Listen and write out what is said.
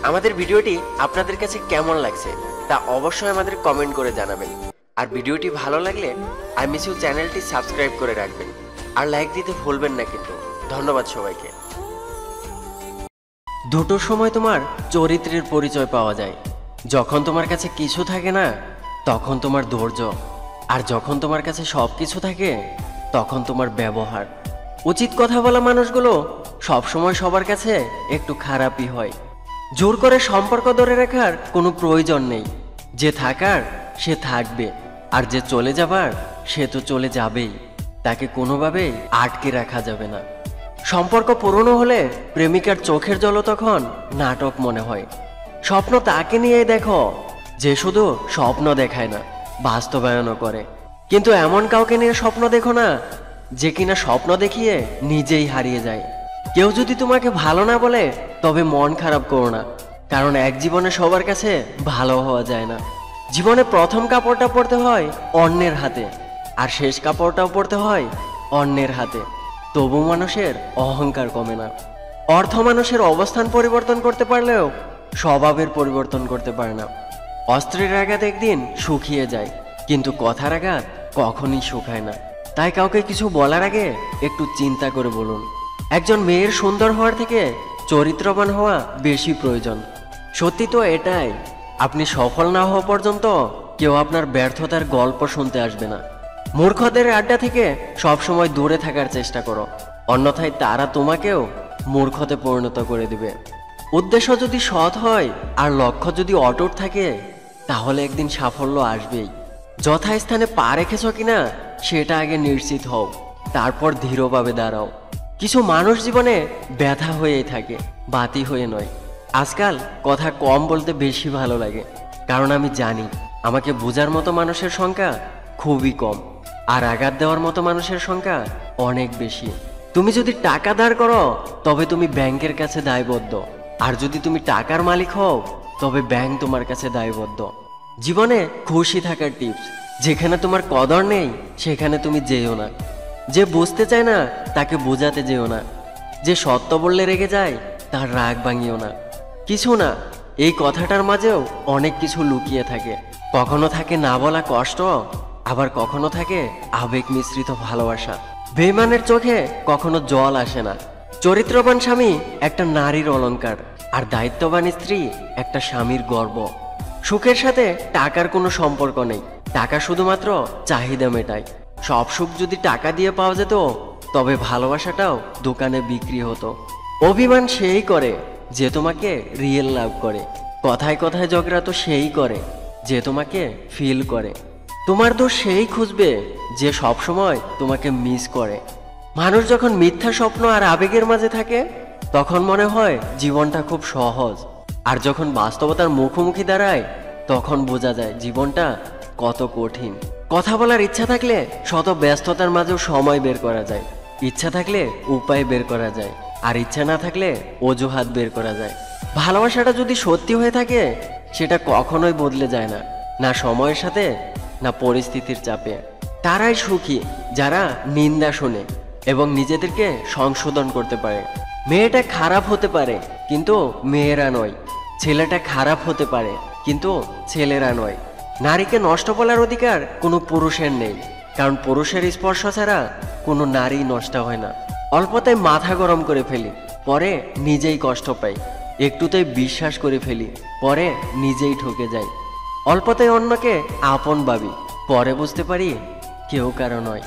আমাদের ভিডিওটি আপনাদের কাছে কেমন লাগছে তা অবশ্যই আমাদের কমেন্ট করে জানাবেন। আর ভিডিওটি ভালো লাগলে আই মিস ইউ চ্যানেলটি সাবস্ক্রাইব করে রাখবেন আর লাইক দিতে ভুলবেন না কিন্তু। ধন্যবাদ সবাইকে। দুটোর সময় তোমার চরিত্রের পরিচয় পাওয়া যায়। যখন তোমার কাছে কিছু থাকে না তখন তোমার ধৈর্য, আর যখন তোমার কাছে সব কিছু থাকে তখন তোমার ব্যবহার। উচিত কথা বলা মানুষগুলো সবসময় সবার কাছে একটু খারাপই হয়। জোর করে সম্পর্ক ধরে রাখার কোনো প্রয়োজন নেই। যে থাকার সে থাকবে, আর যে চলে যাবার সে তো চলে যাবেই। তাকে কোনোভাবেই আটকে রাখা যাবে না। সম্পর্ক পুরনো হলে প্রেমিকার চোখের জল তখন নাটক মনে হয়। স্বপ্ন তাকে নিয়ে দেখো যে শুধু স্বপ্ন দেখায় না, বাস্তবায়নও করে। কিন্তু এমন কাউকে নিয়ে স্বপ্ন দেখো না যে কিনা স্বপ্ন দেখিয়ে নিজেই হারিয়ে যায়। কেউ যদি তোমাকে ভালো না বলে তবে মন খারাপ করো না, কারণ এক জীবনে সবার কাছে ভালো হওয়া যায় না। জীবনে প্রথম কাপড়টা পরতে হয় অন্যের হাতে, আর শেষ কাপড়টাও পরতে হয় অন্যের হাতে। তবু মানুষের অহংকার কমে না। অর্থ মানুষের অবস্থান পরিবর্তন করতে পারলেও স্বভাবের পরিবর্তন করতে পারে না। অস্ত্রের আঘাত একদিন শুকিয়ে যায়, কিন্তু কথার আঘাত কখনই শুকায় না। তাই কাউকে কিছু বলার আগে একটু চিন্তা করে বলুন। একজন মেয়ের সুন্দর হওয়ার থেকে চরিত্রবান হওয়া বেশি প্রয়োজন। সত্যি তো এটাই, আপনি সফল না হওয়া পর্যন্ত কেউ আপনার ব্যর্থতার গল্প শুনতে আসবে না। মূর্খদের আড্ডা থেকে সবসময় দূরে থাকার চেষ্টা করো, অন্যথায় তারা তোমাকেও মূর্খতে পরিণত করে দিবে। উদ্দেশ্য যদি সৎ হয় আর লক্ষ্য যদি অটুট থাকে তাহলে একদিন সাফল্য আসবেই। যথাস্থানে পা রেখেছ কিনা সেটা আগে নিশ্চিত হও, তারপর ধীরভাবে দাঁড়াও। কিছু মানুষ জীবনে ব্যথা হয়েই থাকে, বাতি হয়ে নয়। আজকাল কথা কম বলতে বেশি ভালো লাগে, কারণ আমি জানি আমাকে বোঝার মতো মানুষের সংখ্যা খুবই কম, আর আঘাত দেওয়ার মতো মানুষের সংখ্যা অনেক বেশি। তুমি যদি টাকা ধার করো তবে তুমি ব্যাংকের কাছে দায়বদ্ধ, আর যদি তুমি টাকার মালিক হও তবে ব্যাংক তোমার কাছে দায়বদ্ধ। জীবনে খুশি থাকার টিপস: যেখানে তোমার কদর নেই সেখানে তুমি যেও না। যে বুঝতে চায় না তাকে বোঝাতে যেও না। যে সত্য বললে রেগে যায় তার রাগ ভাঙিও না। কিছু না, এই কথাটার মাঝেও অনেক কিছু লুকিয়ে থাকে। কখনো থাকে না বলা কষ্ট, আবার কখনো থাকে আবেগ মিশ্রিত ভালোবাসা। বেঈমানের চোখে কখনো জল আসে না। চরিত্রবান স্বামী একটা নারীর অলংকার, আর দায়িত্ববান স্ত্রী একটা স্বামীর গর্ব। সুখের সাথে টাকার কোনো সম্পর্ক নেই, টাকা শুধুমাত্র চাহিদা মেটায়। সব সুখ যদি টাকা দিয়ে পাওয়া যেত তবে ভালোবাসাটাও দোকানে বিক্রি হতো। অভিমান সেই করে যে তোমাকে রিয়েল লাভ করে। কথায় কথায় ঝগড়া তো সেই করে যে তোমাকে ফিল করে। তোমার দোষ সেই খুঁজবে যে সবসময় তোমাকে মিস করে। মানুষ যখন মিথ্যা স্বপ্ন আর আবেগের মাঝে থাকে তখন মনে হয় জীবনটা খুব সহজ, আর যখন বাস্তবতার মুখোমুখি দাঁড়ায় তখন বোঝা যায় জীবনটা কত কঠিন। কথা বলার ইচ্ছা থাকলে শত ব্যস্ততার মাঝেও সময় বের করা যায়। ইচ্ছা থাকলে উপায় বের করা যায়, আর ইচ্ছা না থাকলে অজুহাত বের করা যায়। ভালোবাসাটা যদি সত্যি হয়ে থাকে সেটা কখনোই বদলে যায় না, না সময়ের সাথে না পরিস্থিতির চাপে। তারাই সুখী যারা নিন্দা শোনে এবং নিজেদেরকে সংশোধন করতে পারে। মেয়েটা খারাপ হতে পারে কিন্তু মেয়েরা নয়, ছেলেটা খারাপ হতে পারে কিন্তু ছেলেরা নয়। নারীকে নষ্ট বলার অধিকার কোনো পুরুষের নেই, কারণ পুরুষের স্পর্শ ছাড়া কোনো নারী নষ্ট হয় না। অল্পতেই মাথা গরম করে ফেলি, পরে নিজেই কষ্ট পাই। একটুতেই বিশ্বাস করে ফেলি, পরে নিজেই ঠকে যাই। অল্পতেই অন্যকে আপন ভাবি, পরে বুঝতে পারি কেউ কারো নয়।